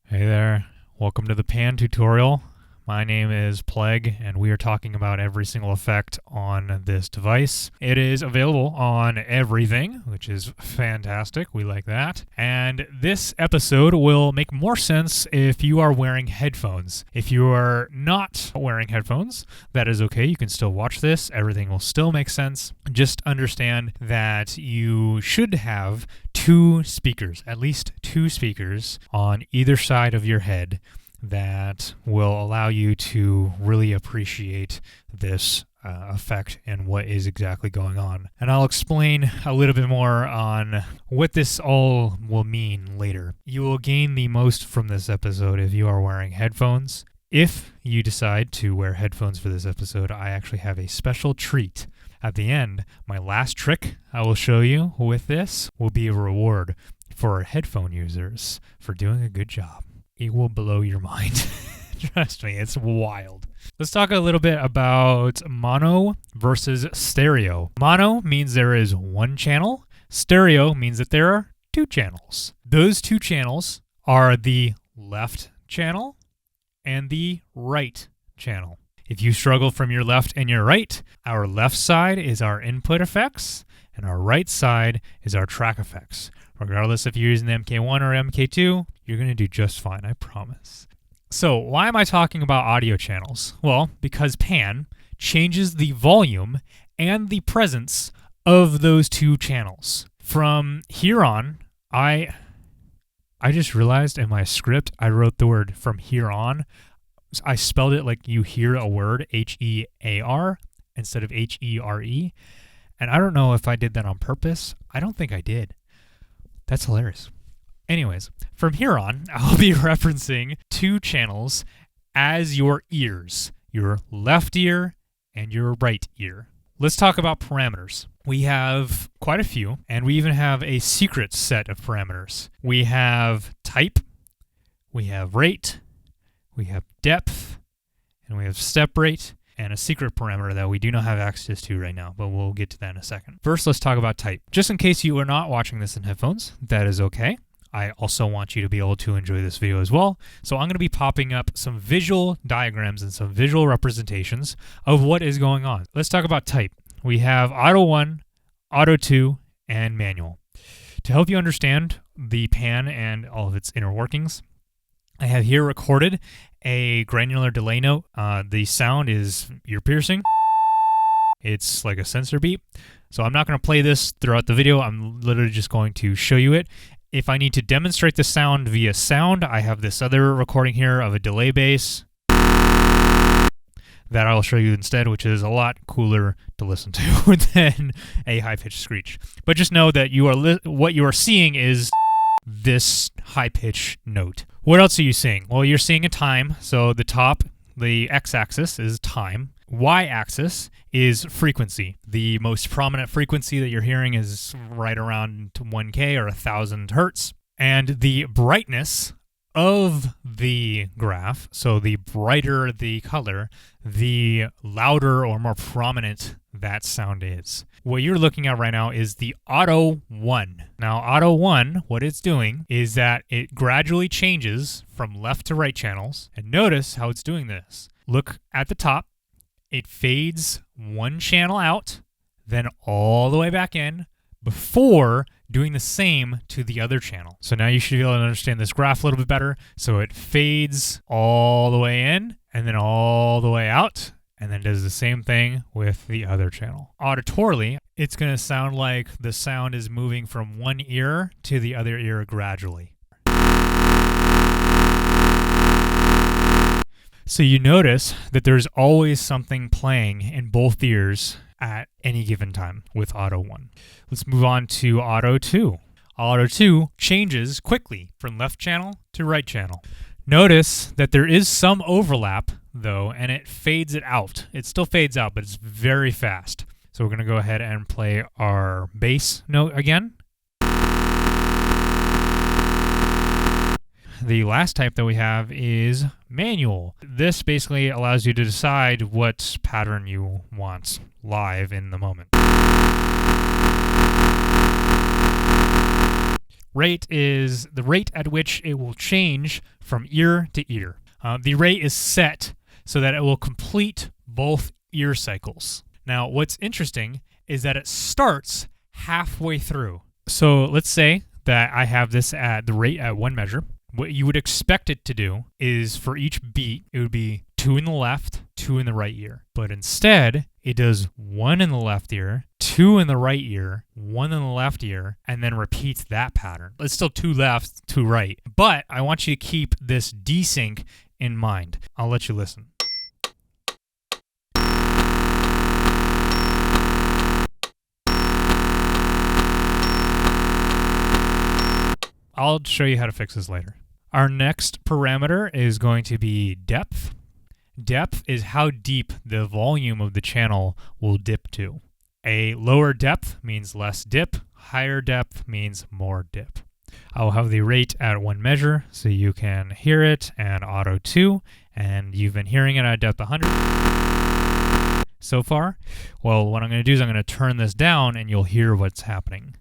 Hey there, welcome to the pan tutorial. My name is Playgue, and we are talking about every single effect on this device. It is available on everything, which is fantastic. We like that. And this episode will make more sense if you are wearing headphones. If you are not wearing headphones, that is okay. You can still watch this. Everything will still make sense. Just understand that you should have two speakers, at least two speakers on either side of your head that will allow you to really appreciate this effect and what is exactly going on. And I'll explain a little bit more on what this all will mean later. You will gain the most from this episode if you are wearing headphones. If you decide to wear headphones for this episode, I actually have a special treat. At the end, my last trick I will show you with this will be a reward for headphone users for doing a good job. It will blow your mind. Trust me, it's wild. Let's talk a little bit about mono versus stereo. Mono means there is one channel. Stereo means that there are two channels. Those two channels are the left channel and the right channel. If you struggle from your left and your right, our left side is our input effects and our right side is our track effects. Regardless if you're using the MK1 or MK2, you're going to do just fine, I promise. So why am I talking about audio channels? Well, because pan changes the volume and the presence of those two channels. From here on, I just realized in my script, I wrote the word from here on. I spelled it like you hear a word, H-E-A-R, instead of H-E-R-E. And I don't know if I did that on purpose. I don't think I did. That's hilarious. Anyways, from here on, I'll be referencing two channels as your ears, your left ear and your right ear. Let's talk about parameters. We have quite a few, and we even have a secret set of parameters. We have type, we have rate, we have depth, and we have step rate, and a secret parameter that we do not have access to right now, but we'll get to that in a second. First, let's talk about type. Just in case you are not watching this in headphones, that is okay. I also want you to be able to enjoy this video as well. So I'm going to be popping up some visual diagrams and some visual representations of what is going on. Let's talk about type. We have Auto 1, Auto 2, and Manual. To help you understand the pan and all of its inner workings, I have here recorded a granular delay note. The sound is ear piercing. It's like a sensor beep. So I'm not going to play this throughout the video. I'm literally just going to show you it. If I need to demonstrate the sound via sound, I have this other recording here of a delay bass that I'll show you instead, which is a lot cooler to listen to than a high-pitched screech. But just know that what you are seeing is this high-pitched note. What else are you seeing? Well, you're seeing a time. So the top, the x-axis is time. Y-axis is frequency. The most prominent frequency that you're hearing is right around 1K or 1,000 hertz. And the brightness of the graph, so the brighter the color, the louder or more prominent that sound is. What you're looking at right now is the Auto 1. Now, Auto 1, what it's doing is that it gradually changes from left to right channels. And notice how it's doing this. Look at the top. It fades one channel out, then all the way back in, before doing the same to the other channel. So now you should be able to understand this graph a little bit better. So it fades all the way in, and then all the way out, and then does the same thing with the other channel. Auditorily, it's going to sound like the sound is moving from one ear to the other ear gradually. So you notice that there's always something playing in both ears at any given time with Auto 1. Let's move on to Auto 2. Auto 2 changes quickly from left channel to right channel. Notice that there is some overlap, though, and it fades it out. It still fades out, but it's very fast. So we're going to go ahead and play our bass note again. The last type that we have is manual. This basically allows you to decide what pattern you want live in the moment. Rate is the rate at which it will change from ear to ear. The rate is set so that it will complete both ear cycles. Now, what's interesting is that it starts halfway through. So let's say that I have this at the rate at 1 measure. What you would expect it to do is for each beat, it would be 2 in the left, 2 in the right ear. But instead, it does 1 in the left ear, 2 in the right ear, 1 in the left ear, and then repeats that pattern. It's still 2 left, 2 right. But I want you to keep this desync in mind. I'll let you listen. I'll show you how to fix this later. Our next parameter is going to be depth. Depth is how deep the volume of the channel will dip to. A lower depth means less dip. Higher depth means more dip. I'll have the rate at 1 measure so you can hear it, and auto 2, and you've been hearing it at depth 100 so far. Well, what I'm going to do is I'm going to turn this down and you'll hear what's happening.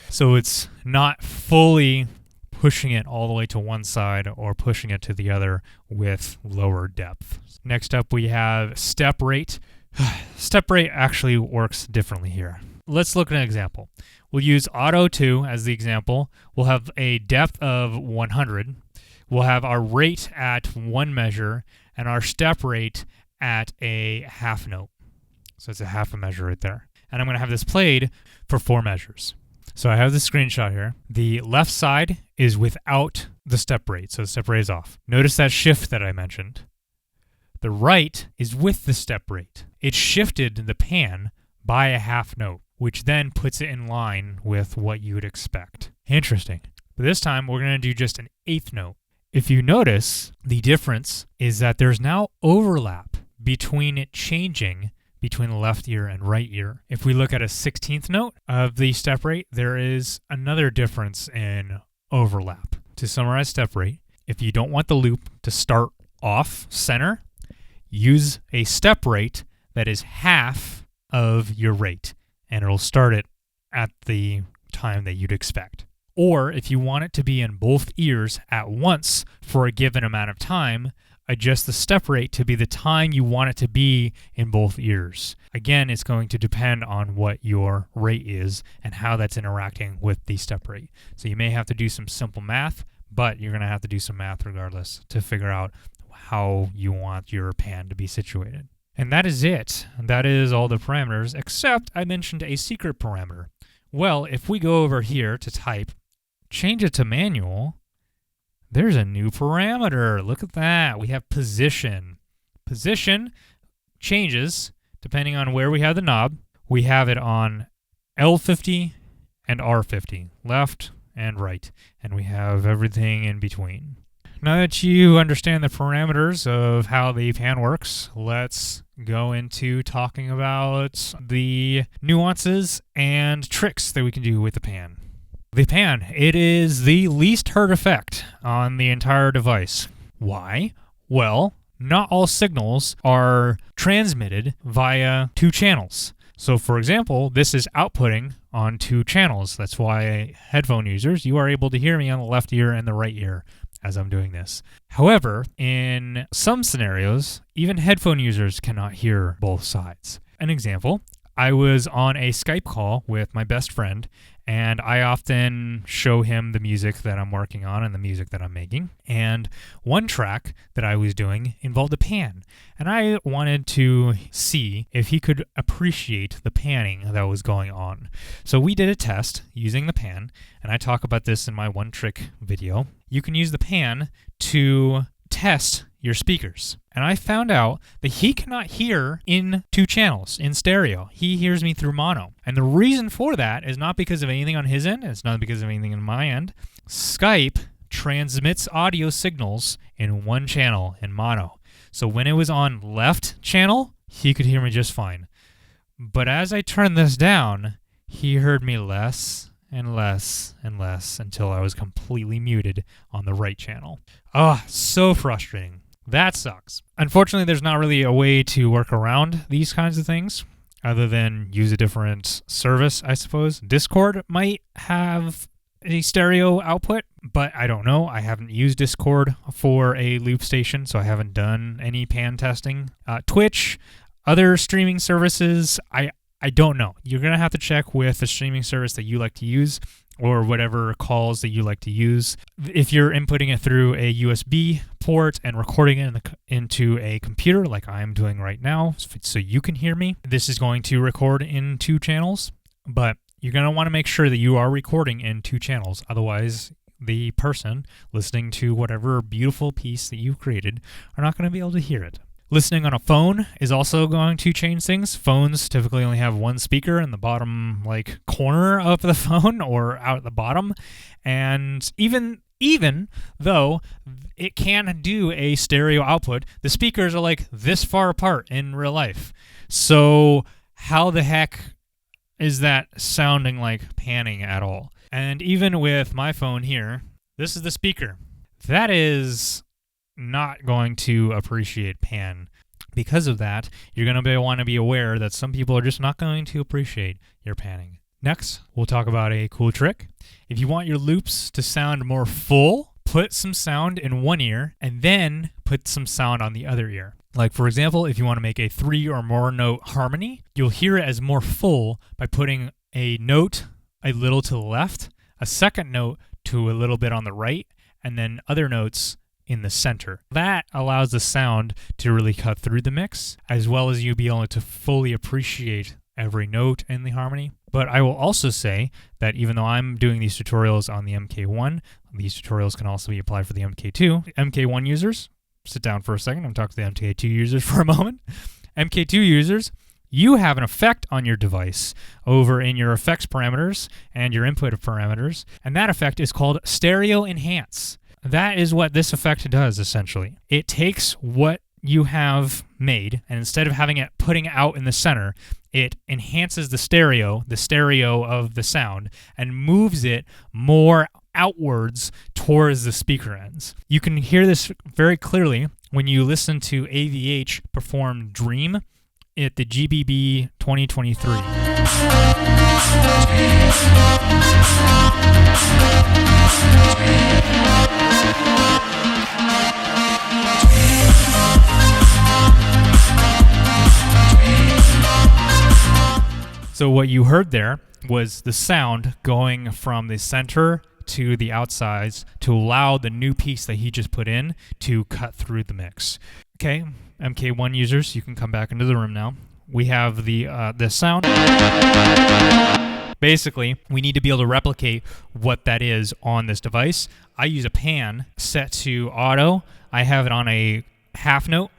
So it's not fully pushing it all the way to one side or pushing it to the other with lower depth. Next up, we have step rate. Step rate actually works differently here. Let's look at an example. We'll use auto 2 as the example. We'll have a depth of 100. We'll have our rate at 1 measure and our step rate at a half note. So it's a half a measure right there. And I'm going to have this played for 4 measures. So I have the screenshot here. The left side is without the step rate, so the step rate is off. Notice that shift that I mentioned. The right is with the step rate. It shifted the pan by a half note, which then puts it in line with what you would expect. Interesting. But this time, we're going to do just an 1/8 note. If you notice, the difference is that there's now overlap between it changing between the left ear and right ear. If we look at a 16th note of the step rate, there is another difference in overlap. To summarize step rate, if you don't want the loop to start off center, use a step rate that is half of your rate, and it'll start it at the time that you'd expect. Or if you want it to be in both ears at once for a given amount of time, adjust the step rate to be the time you want it to be in both ears. Again, it's going to depend on what your rate is and how that's interacting with the step rate. So you may have to do some simple math, but you're going to have to do some math regardless to figure out how you want your pan to be situated. And that is it. That is all the parameters, except I mentioned a secret parameter. Well, if we go over here to type, change it to manual, there's a new parameter. Look at that. We have position. Position changes depending on where we have the knob. We have it on L50 and R50, left and right. And we have everything in between. Now that you understand the parameters of how the pan works, let's go into talking about the nuances and tricks that we can do with the pan. The pan, it is the least heard effect on the entire device. Why? Well, not all signals are transmitted via 2 channels. So for example, this is outputting on 2 channels. That's why headphone users, you are able to hear me on the left ear and the right ear as I'm doing this. However, in some scenarios, even headphone users cannot hear both sides. An example, I was on a Skype call with my best friend, and I often show him the music that I'm working on and the music that I'm making. And one track that I was doing involved a pan, and I wanted to see if he could appreciate the panning that was going on. So we did a test using the pan, and I talk about this in my one trick video. You can use the pan to test your speakers. And I found out that he cannot hear in 2 channels in stereo. He hears me through mono. And the reason for that is not because of anything on his end. It's not because of anything on my end. Skype transmits audio signals in 1 channel in mono. So when it was on left channel, he could hear me just fine. But as I turned this down, he heard me less and less and less until I was completely muted on the right channel. So frustrating. That sucks. Unfortunately, there's not really a way to work around these kinds of things other than use a different service, I suppose. Discord might have a stereo output, but I don't know. I haven't used Discord for a loop station, so I haven't done any pan testing. Twitch, other streaming services, I don't know. You're going to have to check with the streaming service that you like to use or whatever calls that you like to use. If you're inputting it through a USB port and recording it into a computer like I'm doing right now so you can hear me, this is going to record in 2 channels, but you're going to want to make sure that you are recording in 2 channels. Otherwise, the person listening to whatever beautiful piece that you created are not going to be able to hear it. Listening on a phone is also going to change things. Phones typically only have one speaker in the bottom corner of the phone or out at the bottom. And even though it can do a stereo output, the speakers are this far apart in real life. So how the heck is that sounding like panning at all? And even with my phone here, this is the speaker. That is not going to appreciate pan. Because of that, you're going to want to be aware that some people are just not going to appreciate your panning. Next, we'll talk about a cool trick. If you want your loops to sound more full, put some sound in one ear and then put some sound on the other ear. Like, for example, if you want to make a 3 or more note harmony, you'll hear it as more full by putting a note a little to the left, a second note to a little bit on the right, and then other notes in the center. That allows the sound to really cut through the mix, as well as you be able to fully appreciate every note in the harmony. But I will also say that even though I'm doing these tutorials on the MK1, these tutorials can also be applied for the MK2. MK1 users, sit down for a second. I'm talking to the MK2 users for a moment. MK2 users, you have an effect on your device over in your effects parameters and your input parameters, and that effect is called stereo enhance. That is what this effect does, essentially. It takes what you have made, and instead of having it putting out in the center, it enhances the stereo of the sound, and moves it more outwards towards the speaker ends. You can hear this very clearly when you listen to AVH perform Dream at the GBB 2023. So what you heard there was the sound going from the center to the outsides to allow the new piece that he just put in to cut through the mix. Okay, MK1 users, you can come back into the room now. We have the sound. Basically, we need to be able to replicate what that is on this device. I use a pan set to auto. I have it on a half note.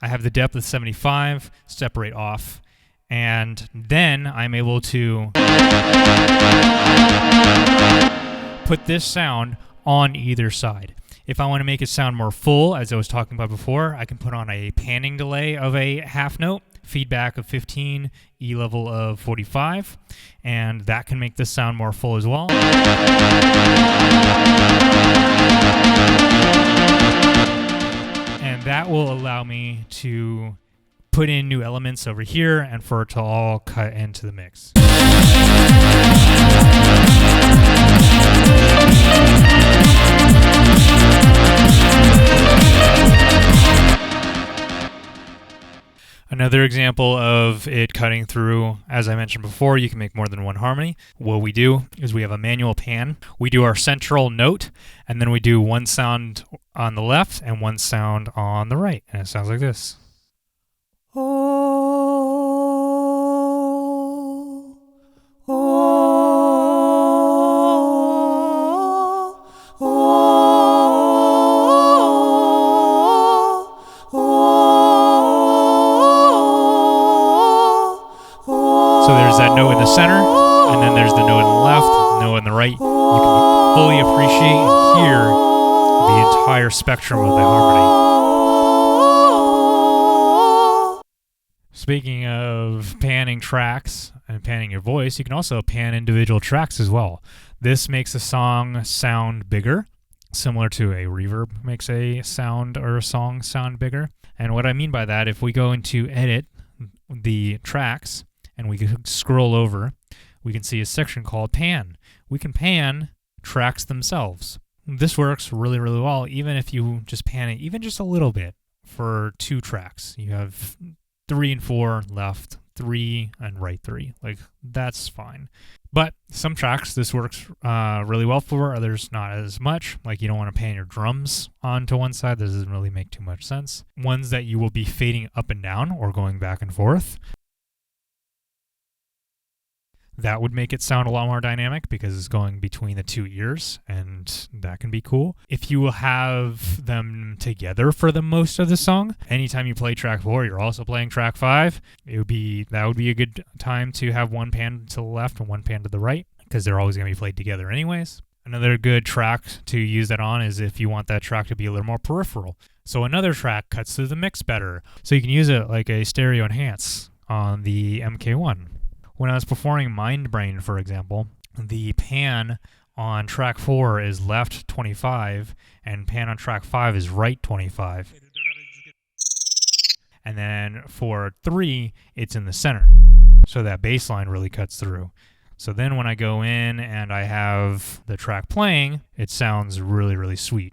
I have the depth of 75, separate off. And then I'm able to put this sound on either side. If I want to make it sound more full, as I was talking about before, I can put on a panning delay of a half note, feedback of 15, E level of 45, and that can make this sound more full as well. And that will allow me to put in new elements over here and for it to all cut into the mix. Another example of it cutting through, as I mentioned before, you can make more than one harmony. What we do is we have a manual pan. We do our central note, and then we do one sound on the left and one sound on the right. And it sounds like this. So there's that note in the center, and then there's the note on the left, note on the right. You can fully appreciate and hear the entire spectrum of the harmony. Speaking of panning tracks and panning your voice, you can also pan individual tracks as well. This makes a song sound bigger. similar to a reverb makes a sound or a song sound bigger. And what I mean by that, if we go into edit the tracks and we scroll over, we can see a section called pan. We can pan tracks themselves. This works really, really well, even if you just pan it even just a little bit for 2 tracks. You have 3 and 4 left, 3 and right 3. Like, that's fine. But some tracks this works really well for, others not as much. Like, you don't want to pan your drums onto one side. This doesn't really make too much sense. Ones that you will be fading up and down or going back and forth, that would make it sound a lot more dynamic because it's going between the 2 ears, and that can be cool. If you have them together for the most of the song, anytime you play track 4, you're also playing track 5. That would be a good time to have one pan to the left and one pan to the right, because they're always going to be played together anyways. Another good track to use that on is if you want that track to be a little more peripheral. So another track cuts through the mix better. So you can use it like a stereo enhance on the MK1. When I was performing Mind Brain, for example, the pan on track 4 is left 25, and pan on track 5 is right 25. And then for 3, it's in the center. So that bass line really cuts through. So then when I go in and I have the track playing, it sounds really, really sweet.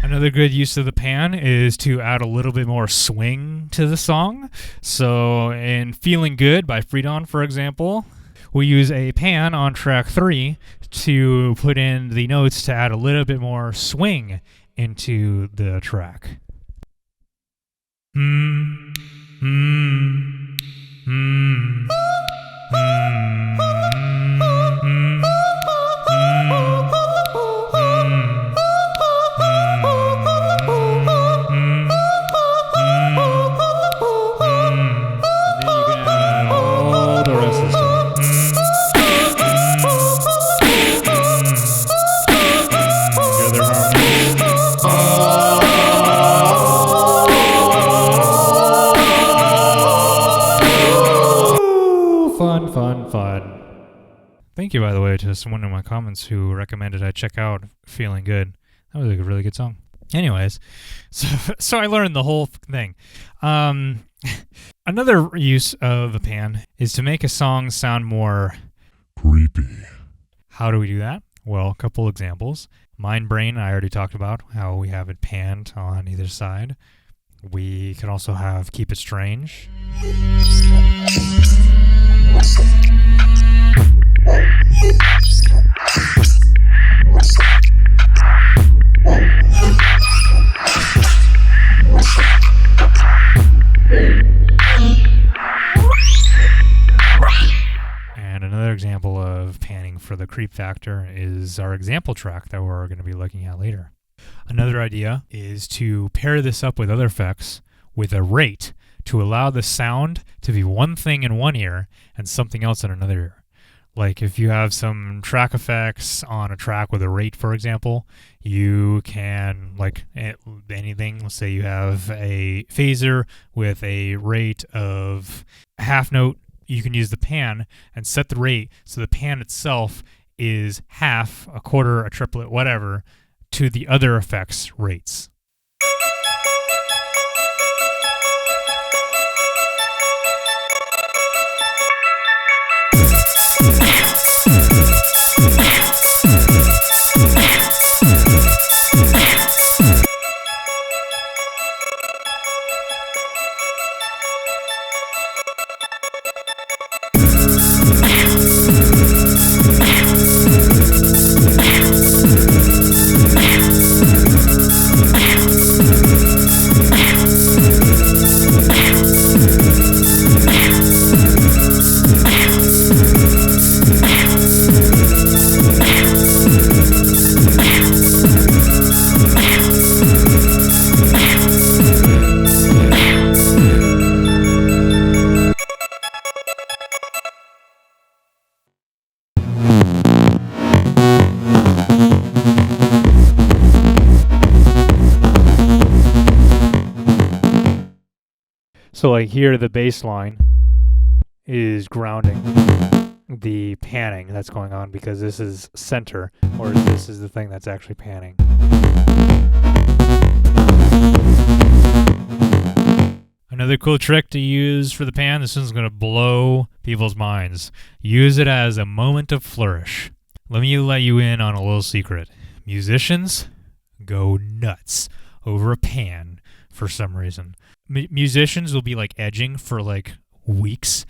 Another good use of the pan is to add a little bit more swing to the song. So in Feeling Good by Freedon, for example, we use a pan on track 3 to put in the notes to add a little bit more swing into the track. Fun. Thank you, by the way, to someone in my comments who recommended I check out Feeling Good. That was a really good song. Anyways, so I learned the whole thing. Another use of a pan is to make a song sound more creepy. How do we do that? Well, a couple examples. Mind Brain, I already talked about how we have it panned on either side. We can also have Keep It Strange. And another example of panning for the creep factor is our example track that we're going to be looking at later. Another idea is to pair this up with other effects with a rate to allow the sound to be one thing in one ear and something else in another ear. Like if you have some track effects on a track with a rate, for example, you can, like anything, let's say you have a phaser with a rate of a half note, you can use the pan and set the rate so the pan itself is half, a quarter, a triplet, whatever, to the other effects rates. So like here, the bass line is grounding the panning that's going on because this is center, or this is the thing that's actually panning. Another cool trick to use for the pan, this one's going to blow people's minds. Use it as a moment of flourish. Let me let you in on a little secret. Musicians go nuts over a pan for some reason. Musicians will be like edging for like weeks,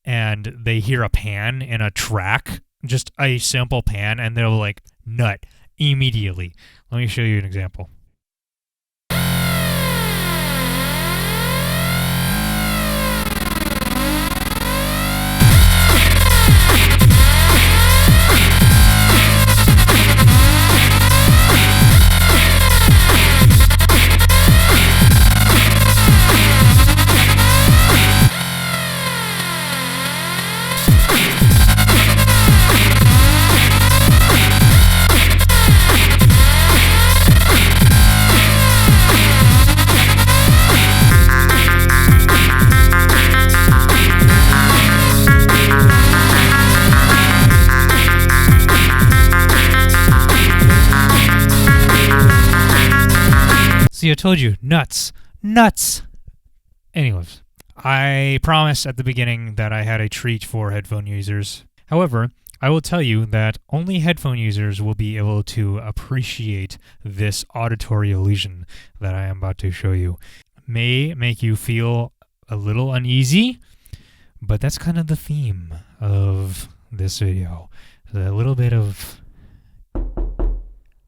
and they hear a pan in a track, just a simple pan, and they'll like nut immediately. Let me show you an example. See, I told you, nuts. Anyways, I promised at the beginning that I had a treat for headphone users. However, I will tell you that only headphone users will be able to appreciate this auditory illusion that I am about to show you. May make you feel a little uneasy, but that's kind of the theme of this video. A little bit of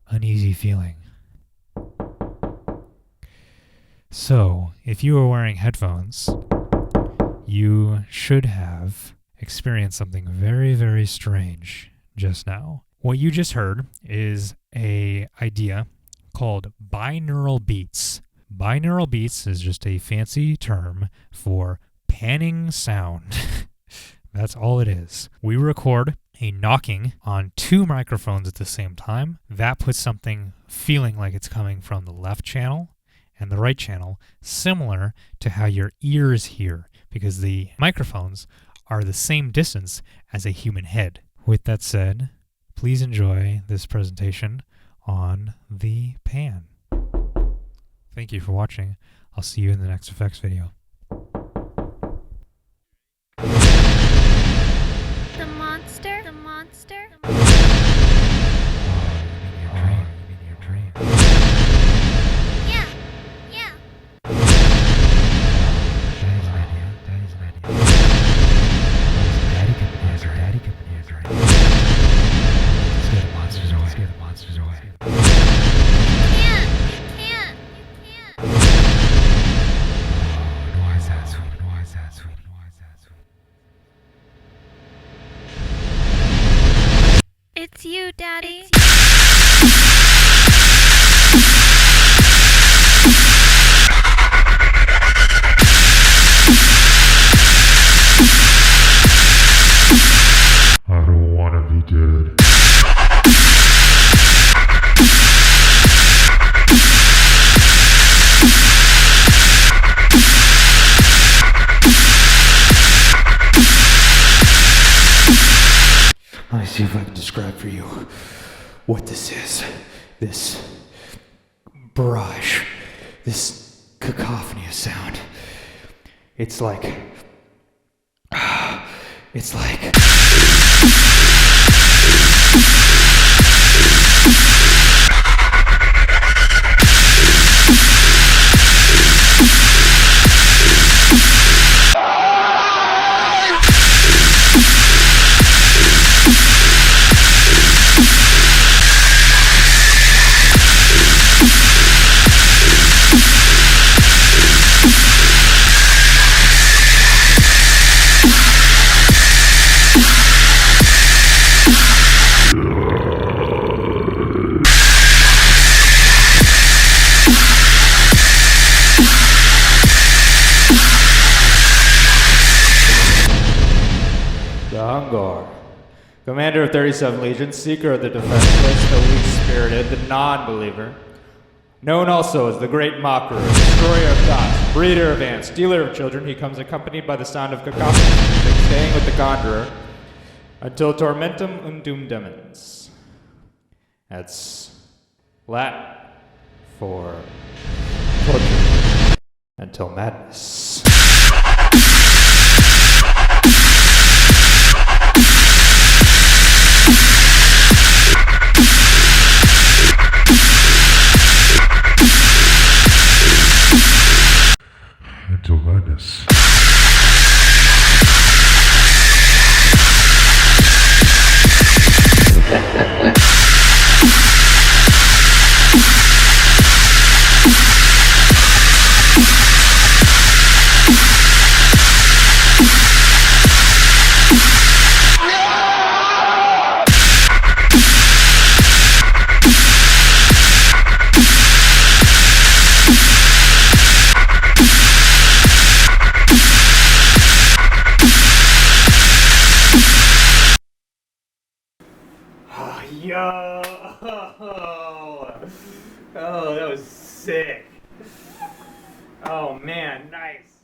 uneasy feeling. So, if you are wearing headphones, you should have experienced something very, very strange just now. What you just heard is an idea called binaural beats. Binaural beats is just a fancy term for panning sound. That's all it is. We record a knocking on two microphones at the same time. That puts something feeling like it's coming from the left channel and the right channel, similar to how your ears hear, because the microphones are the same distance as a human head. With that said, please enjoy this presentation on the pan. Thank you for watching. I'll see you in the next effects video. The monster? The monster? It's you, Daddy. I don't want to be dead. Let me see if I can describe for you what this is. This barrage, this cacophony of sound. It's like Commander of 37 Legion, Seeker of the Defenseless, the Weak-Spirited, the Non-Believer, known also as the Great Mocker, Destroyer of Gods, breeder of ants, stealer of children, he comes accompanied by the sound of cacophony, music, staying with the conjurer until tormentum undum demens. That's Latin for torture until madness. Until madness. Yo! Oh, that was sick. Oh man, nice.